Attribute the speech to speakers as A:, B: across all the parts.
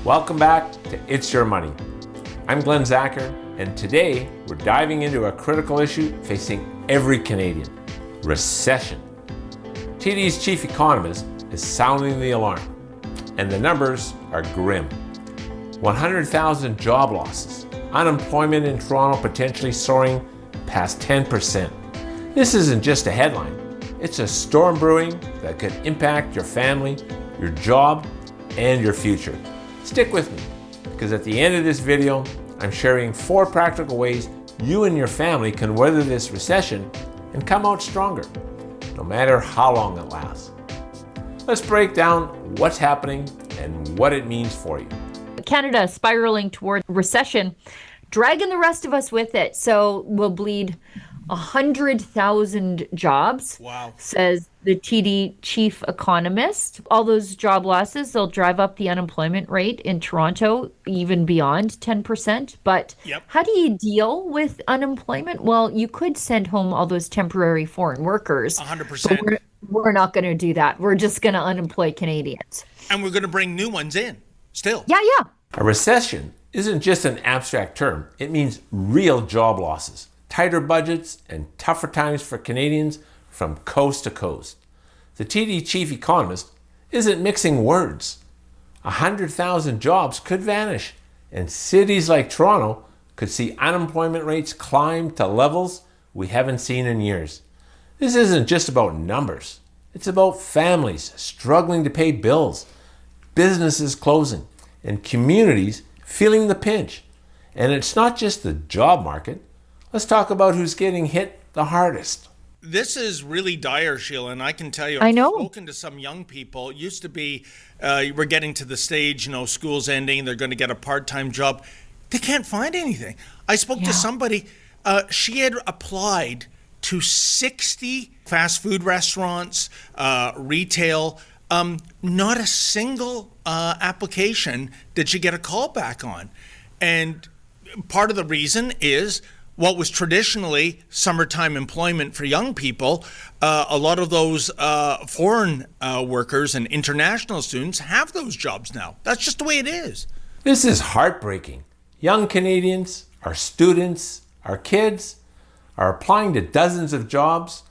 A: Welcome back to It's Your Money. I'm Glenn Zacher, and today we're diving into a critical issue facing every Canadian: recession. TD's chief economist is sounding the alarm, and the numbers are grim. 100,000 job losses, unemployment in Toronto potentially soaring past 10%. This isn't just a headline, it's a storm brewing that could impact your family, your job, and your future. Stick with me, because at the end of this video, I'm sharing 4 practical ways you and your family can weather this recession and come out stronger, no matter how long it lasts. Let's break down what's happening and what it means for you.
B: Canada spiraling toward recession, dragging the rest of us with it. So we'll bleed 100,000 jobs,
C: Wow.
B: says the TD chief economist. All those job losses, they'll drive up the unemployment rate in Toronto even beyond 10%. But How do you deal with unemployment? Well, you could send home all those temporary foreign workers.
C: 100%.
B: But we're not going to do that. We're just going to unemploy Canadians.
C: And we're going to bring new ones in still.
B: Yeah.
A: A recession isn't just an abstract term. It means real job losses, tighter budgets, and tougher times for Canadians from coast to coast. The TD chief economist isn't mixing words. 100,000 jobs could vanish, and cities like Toronto could see unemployment rates climb to levels we haven't seen in years. This isn't just about numbers. It's about families struggling to pay bills, businesses closing, and communities feeling the pinch. And it's not just the job market. Let's talk about who's getting hit the hardest.
C: This is really dire, Sheila, and I can tell you,
B: I know.
C: I've spoken to some young people. It used to be, we're getting to the stage, school's ending, they're going to get a part-time job. They can't find anything. I spoke to somebody, she had applied to 60 fast food restaurants, retail. Not a single application did she get a call back on. And part of the reason is what was traditionally summertime employment for young people. A lot of those foreign workers and international students have those jobs now. That's just the way it is.
A: This is heartbreaking. Young Canadians, our students, our kids are applying to dozens of jobs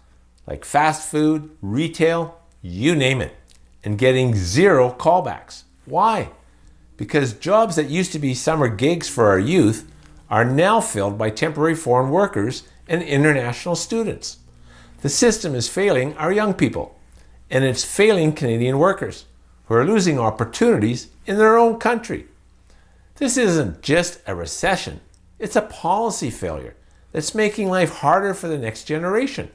A: like fast food, retail, you name it, and getting 0 callbacks. Why? Because jobs that used to be summer gigs for our youth are now filled by temporary foreign workers and international students. The system is failing our young people, and it's failing Canadian workers who are losing opportunities in their own country. This isn't just a recession, it's a policy failure that's making life harder for the next generation.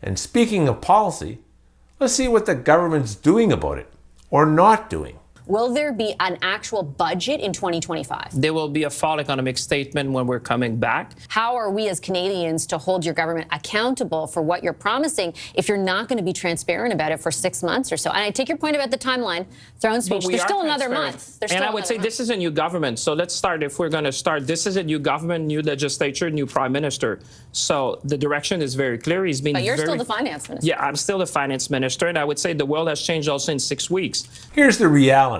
A: And speaking of policy, let's see what the government's doing about it, or not doing.
D: Will there be an actual budget in 2025?
E: There will be a fall economic statement when we're coming back.
D: How are we as Canadians to hold your government accountable for what you're promising if you're not going to be transparent about it for 6 months or so? And I take your point about the timeline, throne speech. There's still another month.
E: And I would say this is a new government. So let's start, if we're going to start, this is a new government, new legislature, new prime minister. So the direction is very clear. He's been
D: But you're still the finance minister.
E: Yeah, I'm still the finance minister. And I would say the world has changed also in 6 weeks.
A: Here's the reality.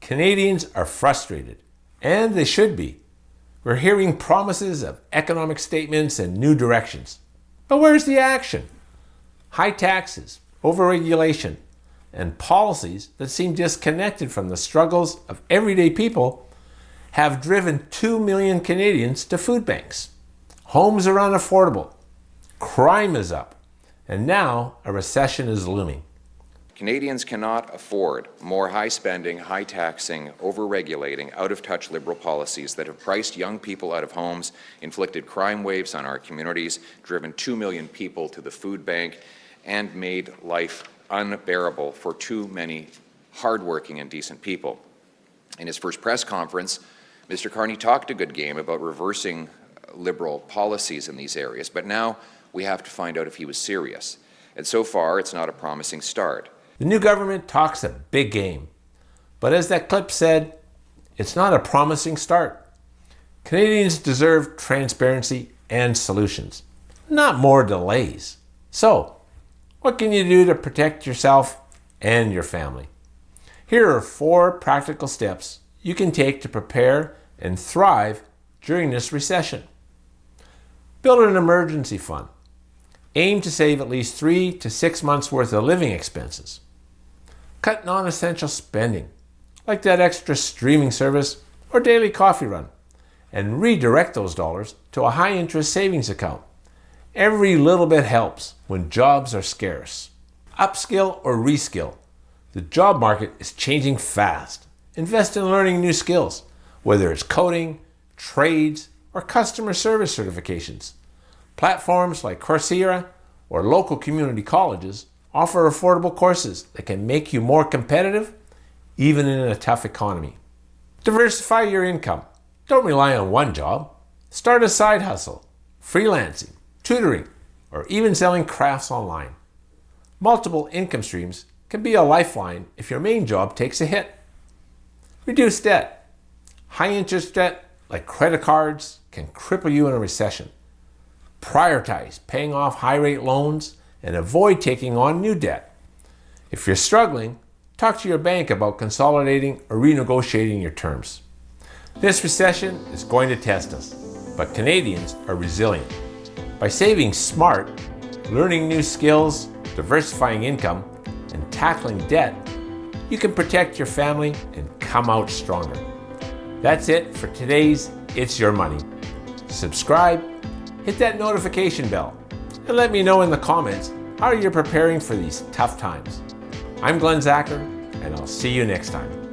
A: Canadians are frustrated, and they should be. We're hearing promises of economic statements and new directions. But where's the action? High taxes, overregulation, and policies that seem disconnected from the struggles of everyday people have driven 2 million Canadians to food banks. Homes are unaffordable, crime is up, and now a recession is looming.
F: Canadians cannot afford more high-spending, high-taxing, over-regulating, out-of-touch Liberal policies that have priced young people out of homes, inflicted crime waves on our communities, driven 2 million people to the food bank, and made life unbearable for too many hardworking and decent people. In his first press conference, Mr. Carney talked a good game about reversing Liberal policies in these areas, but now we have to find out if he was serious. And so far, it's not a promising start.
A: The new government talks a big game, but as that clip said, it's not a promising start. Canadians deserve transparency and solutions, not more delays. So, what can you do to protect yourself and your family? Here are 4 practical steps you can take to prepare and thrive during this recession. Build an emergency fund. Aim to save at least 3 to 6 months' worth of living expenses. Cut non-essential spending, like that extra streaming service or daily coffee run, and redirect those dollars to a high-interest savings account. Every little bit helps when jobs are scarce. Upskill or reskill. The job market is changing fast. Invest in learning new skills, whether it's coding, trades, or customer service certifications. Platforms like Coursera or local community colleges offer affordable courses that can make you more competitive, even in a tough economy. Diversify your income. Don't rely on one job. Start a side hustle, freelancing, tutoring, or even selling crafts online. Multiple income streams can be a lifeline if your main job takes a hit. Reduce debt. High interest debt, like credit cards, can cripple you in a recession. Prioritize paying off high rate loans and avoid taking on new debt. If you're struggling, talk to your bank about consolidating or renegotiating your terms. This recession is going to test us, but Canadians are resilient. By saving smart, learning new skills, diversifying income, and tackling debt, you can protect your family and come out stronger. That's it for today's It's Your Money. Subscribe, hit that notification bell, and let me know in the comments how you're preparing for these tough times. I'm Glenn Zacher, and I'll see you next time.